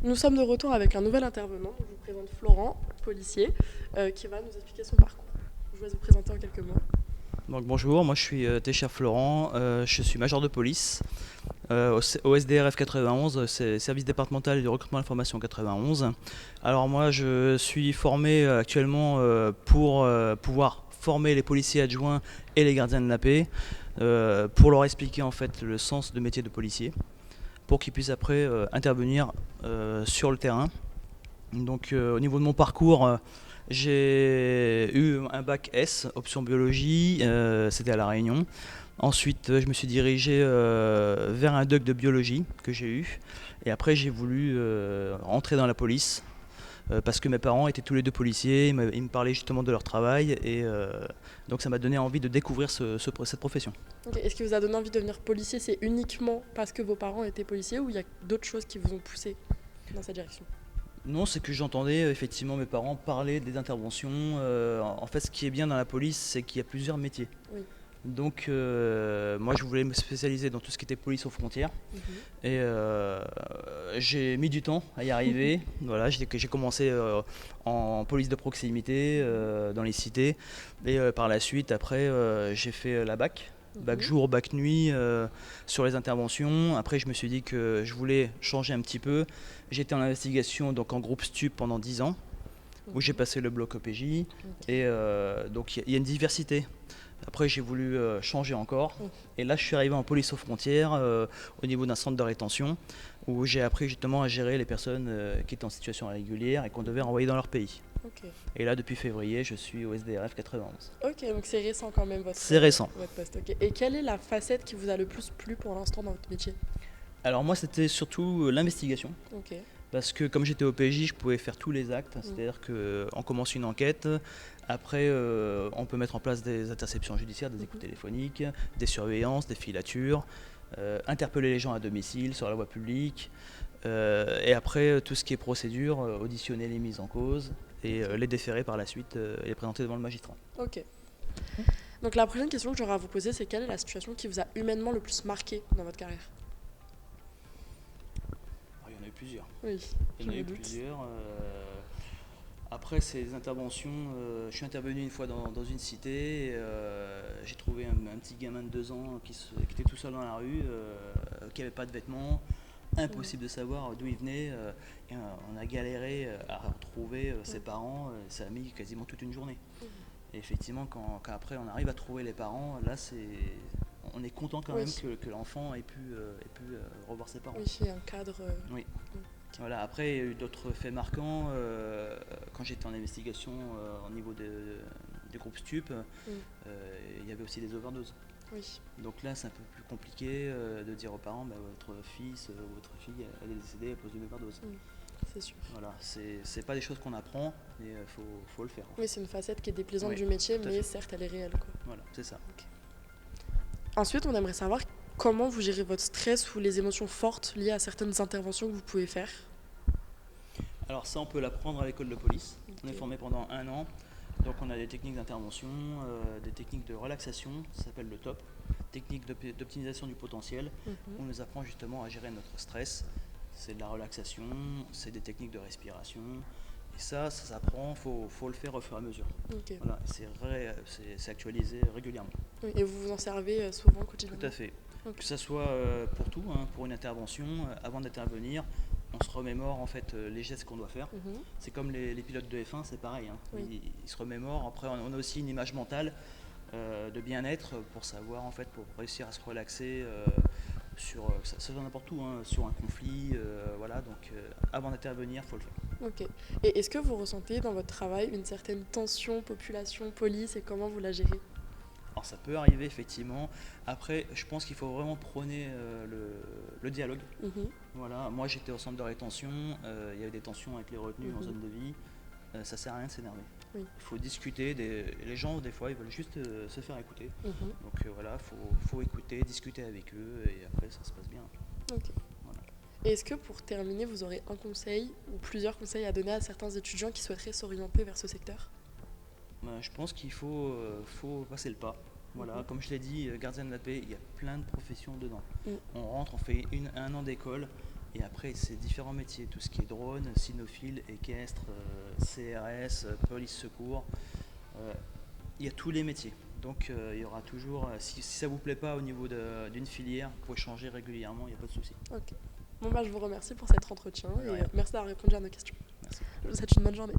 Nous sommes de retour avec un nouvel intervenant. Je vous présente Florent, policier, qui va nous expliquer son parcours. Je vous laisse vous présenter en quelques mots. Donc bonjour, moi je suis Técher Florent, je suis major de police au SDRF 91, c'est Service départemental du recrutement et de la formation 91. Alors moi je suis formé actuellement pour pouvoir former les policiers adjoints et les gardiens de la paix, pour leur expliquer en fait le sens de métier de policier, pour qu'ils puissent après intervenir sur le terrain. Donc au niveau de mon parcours, j'ai eu un bac S, option biologie, c'était à La Réunion. Ensuite, je me suis dirigé vers un doc de biologie que j'ai eu. Et après, j'ai voulu rentrer dans la police parce que mes parents étaient tous les deux policiers. Ils me parlaient justement de leur travail. Et donc, ça m'a donné envie de découvrir cette profession. Okay. Et ce qui vous a donné envie de devenir policier, c'est uniquement parce que vos parents étaient policiers ou il y a d'autres choses qui vous ont poussé dans cette direction? Non, c'est que j'entendais effectivement mes parents parler des interventions. En fait, ce qui est bien dans la police, c'est qu'il y a plusieurs métiers. Oui. Donc moi je voulais me spécialiser dans tout ce qui était police aux frontières et j'ai mis du temps à y arriver. Voilà, j'ai commencé en police de proximité dans les cités et par la suite après j'ai fait la bac jour, bac nuit sur les interventions. Après je me suis dit que je voulais changer un petit peu. J'étais en investigation donc en groupe stup pendant 10 ans où j'ai passé le bloc OPJ et donc il y a une diversité. Après, j'ai voulu changer encore. Et là, je suis arrivé en police aux frontières, au niveau d'un centre de rétention, où j'ai appris justement à gérer les personnes qui étaient en situation irrégulière et qu'on devait renvoyer dans leur pays. Okay. Et là, depuis février, je suis au SDRF 91. Ok, donc c'est récent quand même C'est récent. Votre poste. Okay. Et quelle est la facette qui vous a le plus plu pour l'instant dans votre métier? Alors moi, c'était surtout l'investigation. Okay. Parce que comme j'étais au PJ, je pouvais faire tous les actes. C'est-à-dire qu'on commence une enquête, après on peut mettre en place des interceptions judiciaires, des écoutes téléphoniques, des surveillances, des filatures, interpeller les gens à domicile, sur la voie publique, et après tout ce qui est procédure, auditionner les mises en cause et les déférer par la suite et les présenter devant le magistrat. Ok. Donc la prochaine question que j'aurai à vous poser, c'est quelle est la situation qui vous a humainement le plus marqué dans votre carrière? Il y en a eu plusieurs. Oui, il y en a eu plusieurs. Après ces interventions, je suis intervenu une fois dans une cité. J'ai trouvé un petit gamin de 2 ans qui était tout seul dans la rue, qui n'avait pas de vêtements. Impossible de savoir d'où il venait. Et on a galéré à retrouver ses parents. Ça a mis quasiment toute une journée. Et effectivement, quand après on arrive à trouver les parents, là on est content quand même que l'enfant ait pu revoir ses parents. Oui, il y a un cadre. Oui. Voilà, après, il y a eu d'autres faits marquants. Quand j'étais en investigation au niveau des groupes stup, il y avait aussi des overdoses. Oui. Donc là, c'est un peu plus compliqué de dire aux parents votre fils ou votre fille elle est décédée à cause d'une overdose. C'est sûr. Voilà, c'est pas des choses qu'on apprend, mais faut le faire. Oui, c'est une facette qui est déplaisante du métier, mais certes, elle est réelle. Quoi. Voilà, c'est ça. Okay. Ensuite, on aimerait savoir comment vous gérez votre stress ou les émotions fortes liées à certaines interventions que vous pouvez faire. Alors ça, on peut l'apprendre à l'école de police. On est formé pendant 1 an. Donc on a des techniques d'intervention, des techniques de relaxation, ça s'appelle le TOP, technique d'optimisation du potentiel. On nous apprend justement à gérer notre stress. C'est de la relaxation, c'est des techniques de respiration. Et ça s'apprend, faut le faire au fur et à mesure. Okay. Voilà, c'est actualisé régulièrement. Oui, et vous vous en servez souvent quotidiennement? Tout à fait. Okay. Que ce soit pour tout, pour une intervention, avant d'intervenir, on se remémore en fait les gestes qu'on doit faire. C'est comme les pilotes de F1, c'est pareil. Ils se remémorent. Après, on a aussi une image mentale de bien-être pour savoir en fait, pour réussir à se relaxer ça soit n'importe où, sur un conflit. Voilà, donc avant d'intervenir, il faut le faire. Ok. Et est-ce que vous ressentez dans votre travail une certaine tension population-police et comment vous la gérez? Alors ça peut arriver effectivement. Après, je pense qu'il faut vraiment prôner le dialogue. Voilà. Moi, j'étais au centre de rétention. Il y avait des tensions avec les retenus en zone de vie. Ça sert à rien de s'énerver. Il faut discuter. Les gens, des fois, ils veulent juste se faire écouter. Donc voilà, faut écouter, discuter avec eux et après, ça se passe bien. Okay. Voilà. Et est-ce que pour terminer, vous aurez un conseil ou plusieurs conseils à donner à certains étudiants qui souhaiteraient s'orienter vers ce secteur? Je pense qu'il faut passer le pas. Voilà, comme je l'ai dit, gardien de la paix, il y a plein de professions dedans. On rentre, on fait 1 an d'école Et après, c'est différents métiers, tout ce qui est drone, cynophile, équestre, CRS, police secours. Il y a tous les métiers. Donc il y aura toujours, si ça ne vous plaît pas au niveau d'une filière, vous pouvez changer régulièrement, il n'y a pas de souci. Ok. Bon, bah, je vous remercie pour cet entretien et merci d'avoir répondu à nos questions. Merci. Je vous souhaite une bonne journée.